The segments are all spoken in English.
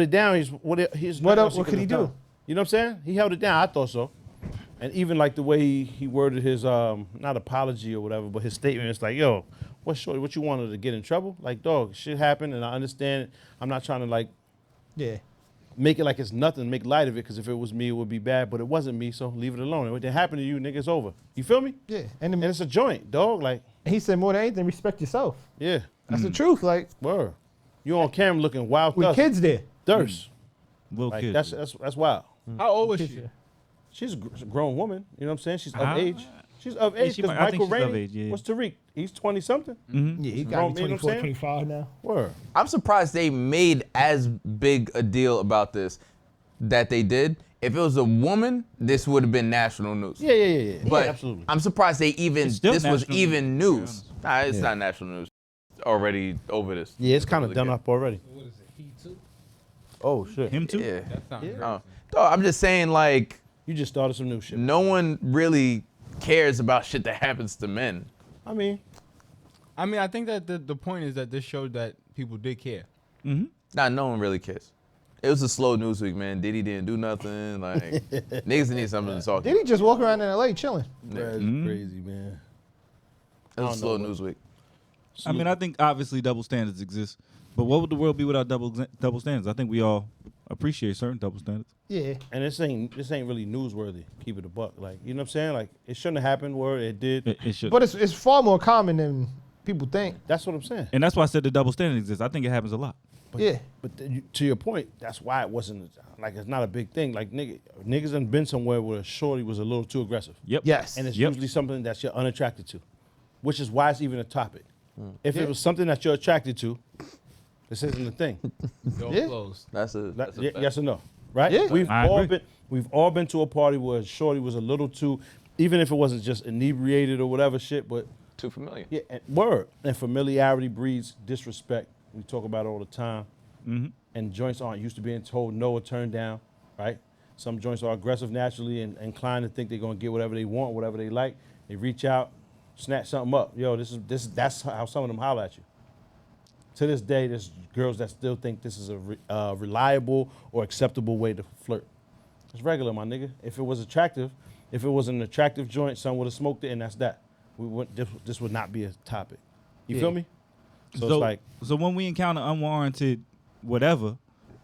it down. What could he do? You know what I'm saying? He held it down. I thought so. And even like the way he worded his not apology or whatever, but his statement, it's like, yo, what you wanted to get in trouble? Like, dog, shit happened and I understand it. I'm not trying to like make it like it's nothing, make light of it, because if it was me, it would be bad, but it wasn't me, so leave it alone. What happened to you, nigga, it's over. You feel me? Yeah. And it's a joint, dog. Like, he said more than anything, respect yourself. Yeah. That's the truth. Like, word. You on camera looking wild. With kids there. Thirst. Little like, kids. That's wild. How old was she? She's a grown woman. You know what I'm saying? She's of age. She's of age because Michael Rainey was Tariq. He's 20 something. Mm-hmm. Yeah, he got 24, 25 now. Word. I'm surprised they made as big a deal about this that they did. If it was a woman, this would have been national news. Yeah. But absolutely. I'm surprised they this was even news. Nah, it's not national news. It's already over this. Yeah, it's kind of done up already. What is it? He too? Oh shit. Him too? Yeah. That sounds crazy. Dog, I'm just saying, like, you just started some new shit. No one really cares about shit that happens to men. I mean, I think that the point is that this showed that people did care. Mm-hmm. Nah, no one really cares. It was a slow news week, man. Diddy didn't do nothing. Like, niggas need something to talk about. Diddy just walk around in LA chilling? That's crazy, man. It was a slow news week. I mean, I think obviously double standards exist, but what would the world be without double standards? I think we all appreciate certain double standards. Yeah. And this ain't really newsworthy. Keep it a buck. Like, you know what I'm saying? Like, it shouldn't have happened where it did. It should. But it's far more common than people think. That's what I'm saying. And that's why I said the double standard exists. I think it happens a lot. But, But to your point, that's why it wasn't, like, it's not a big thing. Like, niggas done been somewhere where a shorty was a little too aggressive. Yep. Yes. And it's usually something that you're unattracted to, which is why it's even a topic. If it was something that you're attracted to, this isn't a thing. Door closed. That's a fact. Yes or no? Right? Yeah. We've all been to a party where shorty was a little too, even if it wasn't just inebriated or whatever shit, but Too familiar. yeah, and familiarity breeds disrespect. We talk about it all the time. Mm-hmm. And joints aren't used to being told no or turned down, right? Some joints are aggressive naturally and inclined to think they're gonna get whatever they want, whatever they like. They reach out, snatch something up. Yo, that's how some of them holler at you. To this day, there's girls that still think this is a reliable or acceptable way to flirt. It's regular, my nigga. If it was attractive, if it was an attractive joint, some would have smoked it, and that's that. This would not be a topic. You feel me? So it's like, so when we encounter unwarranted whatever,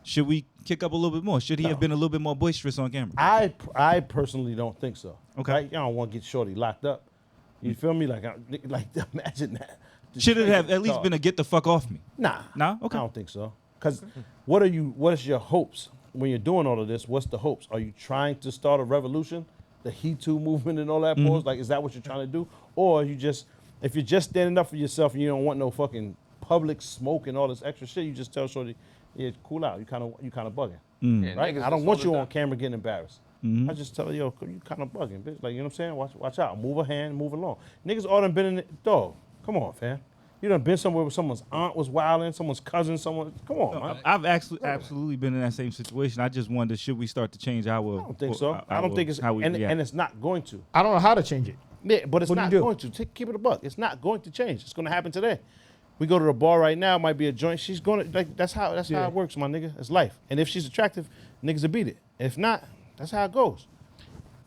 should we kick up a little bit more? Should he have been a little bit more boisterous on camera? I personally don't think so. Okay. Right? You don't want to get shorty locked up. You feel me? Like imagine that. Should it have at least been a get the fuck off me? Nah. Nah? Okay. I don't think so. Because what is your hopes when you're doing all of this? What's the hopes? Are you trying to start a revolution? The He Too movement and all that pose? Like, is that what you're trying to do? Or if you're just standing up for yourself and you don't want no fucking public smoke and all this extra shit, you just tell shorty, yeah, cool out. You kind of bugging. Yeah, Right? niggas I don't just want hold you it on down. camera getting embarrassed. I just tell her, yo, you kind of bugging, bitch. Like, you know what I'm saying? Watch out. Move a hand, move along. Niggas all done been in it. Dog, come on, fam. You done been somewhere where someone's aunt was wilding, someone's cousin, come on, man. I've actually absolutely been in that same situation. I just wondered, should we start to change our? I don't think so. I don't think it's, and it's not going to. I don't know how to change it. Yeah, but it's What do not you do? going to. Keep it a buck. It's not going to change. It's going to happen today. We go to the bar right now, it might be a joint. She's going to, like, that's how it works, my nigga. It's life. And if she's attractive, niggas will beat it. If not, that's how it goes.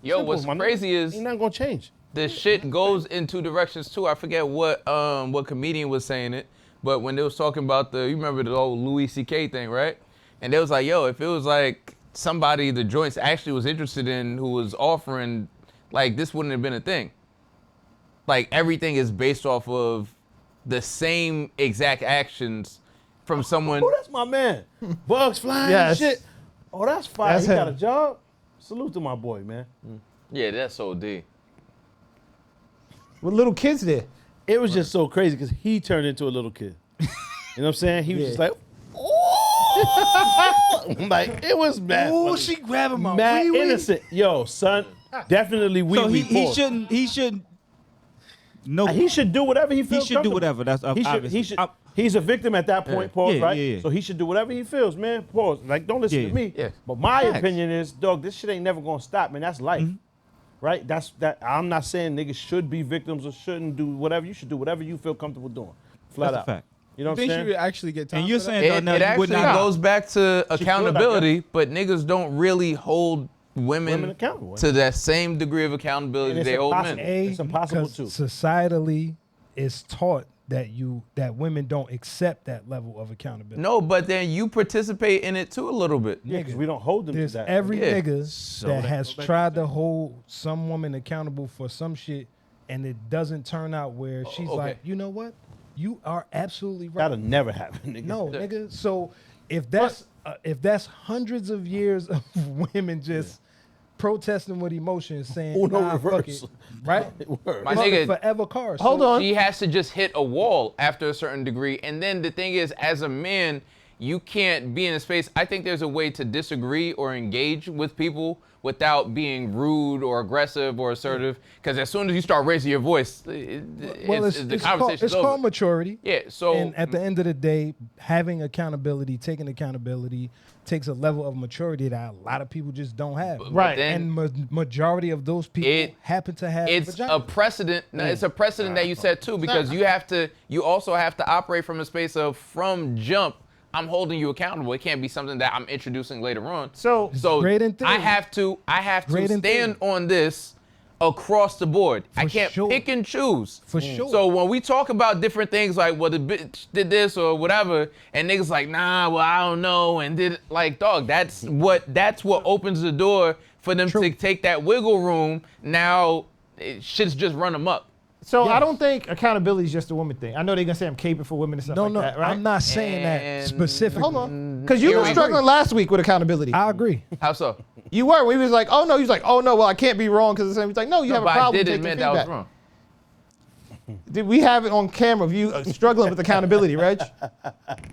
Yo, Simple, what's my nigga. crazy is Ain't nothing going to change. this shit goes in two directions too. I forget what comedian was saying it, but when they was talking about you remember the old Louis C.K. thing, right? And they was like, yo, if it was like somebody the joints actually was interested in who was offering, like, this wouldn't have been a thing. Like, everything is based off of the same exact actions from someone. Oh, that's my man. Bugs flying Yes. and shit. Oh, that's fire. That's He got a him. job. Salute to my boy, man. Yeah, that's OD. With little kids there. It was just so crazy because he turned into a little kid. You know what I'm saying? He was just like, like, it was mad. Oh, funny. she grabbing my Mad wee-wee. innocent. Yo, son, definitely wee So wee. he shouldn't. No, He should do whatever he he feels. should do whatever. That's He should. obviously. He's a victim at that point, pause, Yeah, right? yeah. So he should do whatever he feels, man. Pause. Like, don't listen Yeah. to me. Yeah. But my Facts. opinion is, dog, this shit ain't never gonna stop, man. That's life. Right? That's that. I'm not saying niggas should be victims or shouldn't do whatever. You should do whatever you feel comfortable doing. Flat That's a out. fact. You know what I'm think she saying? would actually get time And you're for that? saying though, now It you would actually not. goes back to could, I accountability, but niggas don't really hold Women women accountable. to that same degree of accountability And it's they hold impossible. men. A, It's impossible because too. societally, it's taught that women don't accept that level of accountability. No, but then you participate in it too a little bit. Yeah, because we don't hold them to There's that. every Yeah. nigga So that that has goes back tried to hold some woman accountable for some shit, and it doesn't turn out where she's okay. like, you know what? You are absolutely right. That'll never happen, nigga. No, nigga. So if that's hundreds of years of women just protesting with emotion, saying, Uno nah, fuck reverse. it, right? Word. My Fuck nigga, it, forever cars. Hold on. She has to just hit a wall after a certain degree. And then the thing is, as a man, you can't be in a space. I think there's a way to disagree or engage with people without being rude or aggressive or assertive. Because as soon as you start raising your voice, the conversation's it's over. called maturity. Yeah, so And at the end of the day, having accountability, taking accountability, takes a level of maturity that a lot of people just don't have. Right. And majority of those people happen to have it's vagina. a precedent. No, it's a precedent that you set too, because you also have to operate from a space of from jump. I'm holding you accountable. It can't be something that I'm introducing later on. So great in theory. I have to Great in stand theory. on this across the board. I For can't sure. pick and choose. For sure. So when we talk about different things like, well, the bitch did this or whatever, and niggas like, nah, well, I don't know, and did like, dog, that's what opens the door for them to take that wiggle room. Now, shit's just run them up. So I don't think accountability is just a woman thing. I know they're gonna say I'm caping for women and stuff like that, right? I'm not saying that And- specifically. Hold on, because you Here were we struggling last week with accountability. I agree. How so? You were. We was like, oh no. He was like, oh no. Well, I can't be wrong because the same. He's like, no, you have a But I problem did taking admit feedback. that was wrong. Did we have it on camera of you struggling with accountability, Reg?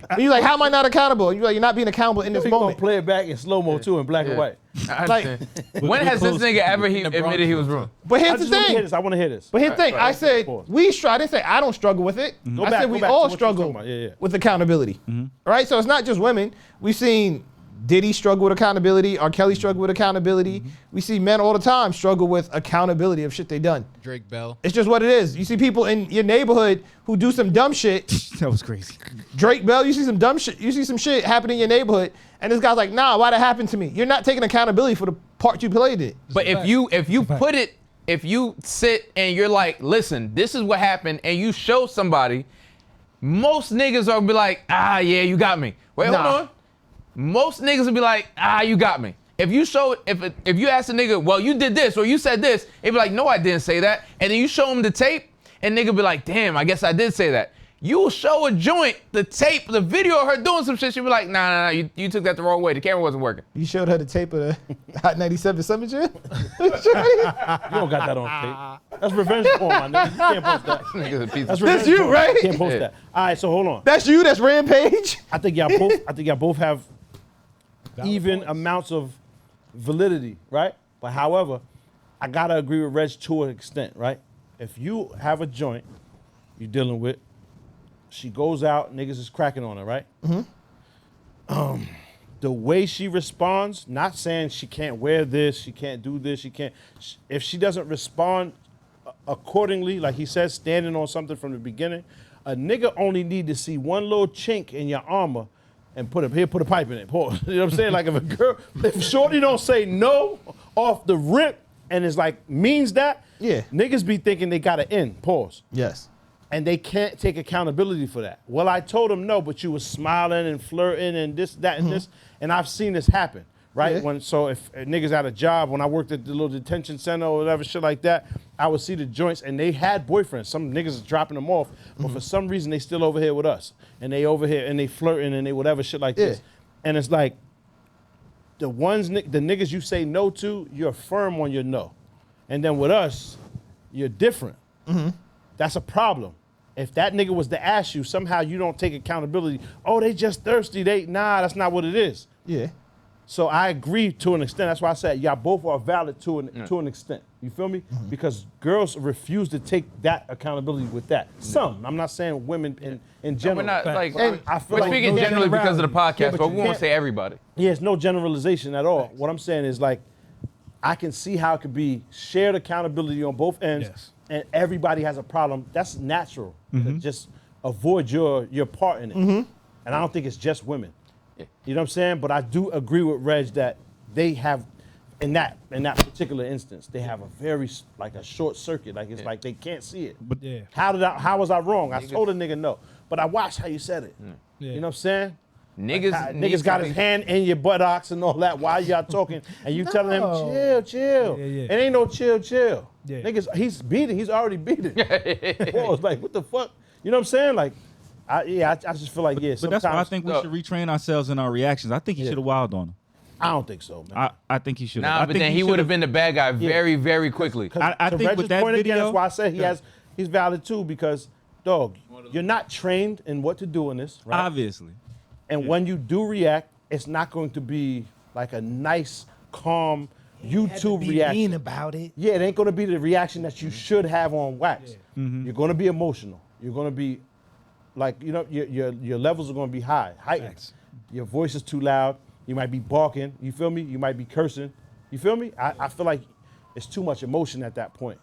And you like, how am I not accountable? And you're like, you're not being accountable in this He gonna moment. play it back in slow-mo too, in black and white. I Like- understand. When has this nigga ever admitted he was wrong? But I here's the just want to hear thing. this. I want to hear this. But here's the thing. I said Pause. I didn't say I don't struggle with it. I back- said go we back to all what you were struggle talking about. Yeah. with accountability. Right? So it's not just women. We've seen Diddy struggle with accountability. R. Kelly struggle with accountability. We see men all the time struggle with accountability of shit they done. Drake Bell. It's just what it is. You see people in your neighborhood who do some dumb shit. That was crazy. Drake Bell, you see some dumb shit. You see some shit happen in your neighborhood, and this guy's like, nah, why'd that happen to me? You're not taking accountability for the part you played in. But if you sit and you're like, listen, this is what happened, and you show somebody, most niggas are be like, ah, yeah, you got me. Wait, Nah. hold on. Most niggas will be like, ah, you got me. If you show, if you ask a nigga, well, you did this or you said this, he'd be like, no, I didn't say that. And then you show him the tape, and nigga be like, damn, I guess I did say that. You'll show a joint, the tape, the video of her doing some shit, she'll be like, nah, you took that the wrong way. The camera wasn't working. You showed her the tape of the Hot 97 Summer Jam? You don't got that on tape. That's revenge porn, my nigga. You can't post that. Nigga's a piece That's of revenge you, porn. right? You can't post Yeah. that. All right, so hold on. That's you, that's Rampage? I think y'all both have even amounts of validity, right? But however, I gotta agree with Reg to an extent, right? If you have a joint you're dealing with, she goes out, niggas is cracking on her, right? The way she responds, not saying she can't wear this, she can't do this, she can't. If she doesn't respond accordingly, like he says, standing on something from the beginning, a nigga only need to see one little chink in your armor and put a pipe in it. Pause. You know what I'm saying? Like if shorty don't say no off the rip and it's like means that, Yeah. niggas be thinking they gotta end. Pause. Yes. And they can't take accountability for that. Well, I told him no, but you was smiling and flirting and this, that, and this, and I've seen this happen, right? Yeah. So if a niggas had a job, when I worked at the little detention center or whatever shit like that, I would see the joints, and they had boyfriends. Some niggas is dropping them off, but for some reason they still over here with us, and they over here and they flirting and they whatever shit like this, and it's like the niggas you say no to, you're firm on your no, and then with us, you're different. That's a problem. If that nigga was to ask you, somehow you don't take accountability. Oh, they just thirsty. Nah, that's not what it is. Yeah. So I agree to an extent. That's why I said y'all both are valid to an extent. You feel me? Because girls refuse to take that accountability with that. Some. I'm not saying women in general. We're not like, And I feel we're like speaking no generally because of the generality. podcast, Yeah, but but you we won't can't- say everybody. Yeah, it's no generalization at all. What I'm saying is like, I can see how it could be shared accountability on both ends, Yes. and everybody has a problem. That's natural. Just avoid your part in it. And I don't think it's just women. You know what I'm saying? But I do agree with Reg that they have, in that particular instance, they have a very like a short circuit. Like it's like they can't see it. But Yeah. How was I wrong? I told a nigga no, but I watched how you said it. Yeah. You know what I'm saying? Niggas Got his hand in your buttocks and all that while y'all talking, and you telling him chill. Yeah. It ain't no chill. Yeah. Niggas, he's beating. He's already beating. Boy, like what the fuck? You know what I'm saying? Like, I just feel like but that's why I think we should retrain ourselves in our reactions. I think he should have wilded on him. I don't think so, man. I think he should have. Nah, but then he would have been the bad guy very, very quickly. I To think Reg's with that point video, again, that's why I said he's valid too, because dog, you're not trained in what to do in this, right? obviously. And when you do react, it's not going to be like a nice, calm YouTube Be reaction. mean about it. Yeah, it ain't gonna be the reaction that you should have on wax. You're gonna be emotional. You're gonna be like, you know, your levels are gonna be heightened. Facts. Your voice is too loud. You might be barking. You feel me? You might be cursing. You feel me? I feel like it's too much emotion at that point.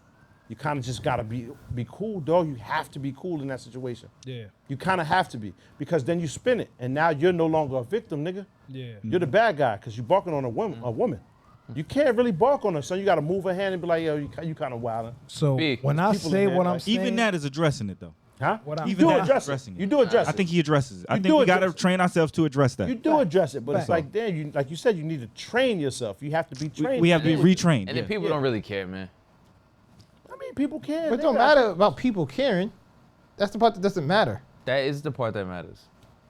You kind of just gotta be cool, dog. You have to be cool in that situation. Yeah. You kind of have to be, because then you spin it, and now you're no longer a victim, nigga. Yeah. You're the bad guy because you're barking on a woman. You can't really bark on her, so you got to move her hand and be like, yo, you kind of wilding. So Big. when I People say in there, what I'm like- saying, Even that is addressing it though. Huh? What I- You Even do that address addressing it. it. You do address I it. think he addresses it. I You think do we got to address it. train ourselves to address that. You do address it, but it's Fact. like, damn, you like you said, you need to train yourself. You have to be trained. We have to be retrained. And yeah. then people don't really care, man. I mean, people can. But it don't matter about people caring. That's the part that doesn't matter. That is the part that matters.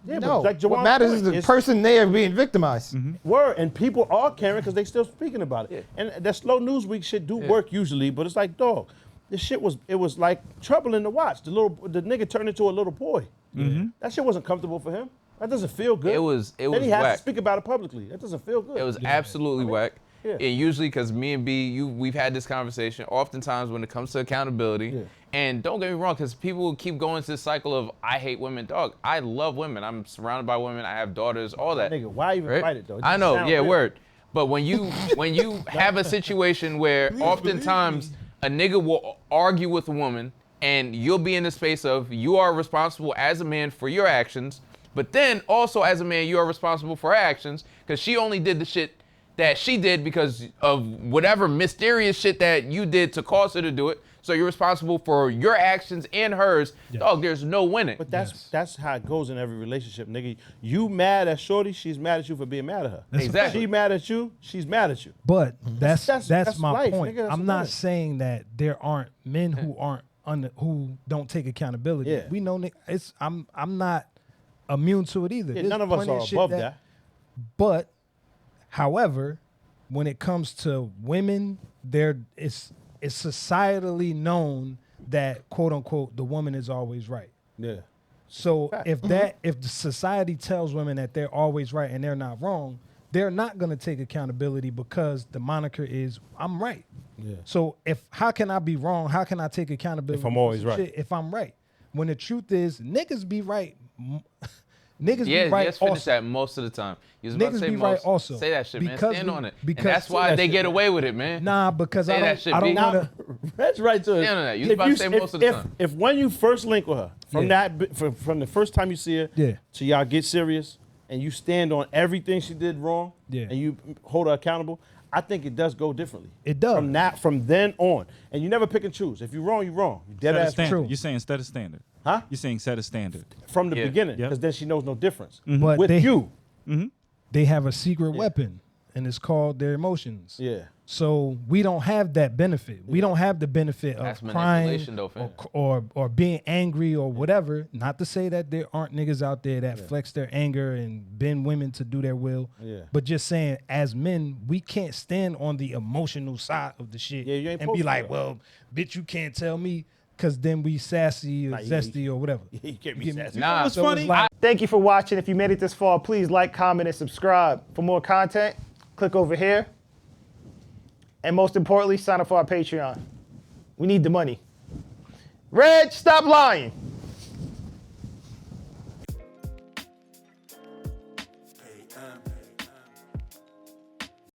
Yeah, No, but like what Jawan's matters point, is the it's- person there being victimized. Word, and people are caring because they still speaking about it. Yeah. And that slow news week shit do work usually, but it's like, dog, this shit was like troubling to watch. The nigga turned into a little boy. That shit wasn't comfortable for him. That doesn't feel good. It was Then he has whack. to speak about it publicly. That doesn't feel good. It was absolutely whack. Yeah. And usually, because me and B, we've had this conversation oftentimes when it comes to accountability. Yeah. And don't get me wrong, because people keep going to this cycle of I hate women. Dog, I love women. I'm surrounded by women. I have daughters, all that. Nigga, why even right? fight it though? It I just know, sound yeah, real. word. But when you have a situation where oftentimes a nigga will argue with a woman, and you'll be in the space of you are responsible as a man for your actions, but then also as a man you are responsible for her actions, because she only did the shit that she did because of whatever mysterious shit that you did to cause her to do it. So you're responsible for your actions and hers. Dog, there's no winning. But that's how it goes in every relationship, nigga. You mad at Shorty, she's mad at you for being mad at her. Exactly. She mad at you, she's mad at you. But that's my life, point. nigga. That's I'm not life. saying that there aren't men who aren't who don't take accountability. Yeah. We know I'm not immune to it either. Yeah, There's none of us plenty are shit above that. But however, when it comes to women, it's societally known that quote unquote the woman is always right. Yeah. So if the society tells women that they're always right and they're not wrong, they're not gonna take accountability because the moniker is I'm right. Yeah. So how can I be wrong? How can I take accountability If I'm for always some right. shit if I'm right? When the truth is niggas be right. Niggas Yeah, be right let's finish also. that most of the time. You was about to Niggas say be most. right also. Say that shit, man. Because Stand on it. And because- that's why Say that they shit, get man. away with it, man. Nah, because Say I that shit, don't B. want to. That's right to it. Stand on that. You was If about to say most of the time. If when you first link with her, from Yeah. from the first time you see her, Yeah. to y'all get serious, and you stand on everything she did wrong, Yeah. and you hold her accountable, I think it does go differently. It does. From then on, and you never pick and choose. If you're wrong, you're wrong. You dead Set a ass standard. true. You're saying set a standard. Huh? You're saying set a standard. From the Yeah. beginning, Yep. because then she knows no difference. But With they- you, They have a secret weapon, and it's called their emotions. yeah. So we don't have that benefit. We don't have the benefit That's of crying manipulation, though, fam. or being angry or whatever. Not to say that there aren't niggas out there that flex their anger and bend women to do their will. Yeah. But just saying, as men, we can't stand on the emotional side of the shit Yeah, you ain't and supposed be to, like, though. well, bitch, you can't tell me, because then we sassy or Nah, you- zesty or whatever. You can't be get me? sassy. Nah, So it's like, Thank you for watching. If you made it this far, please like, comment, and subscribe. For more content, click over here. And most importantly, sign up for our Patreon. We need the money. Reg, stop lying.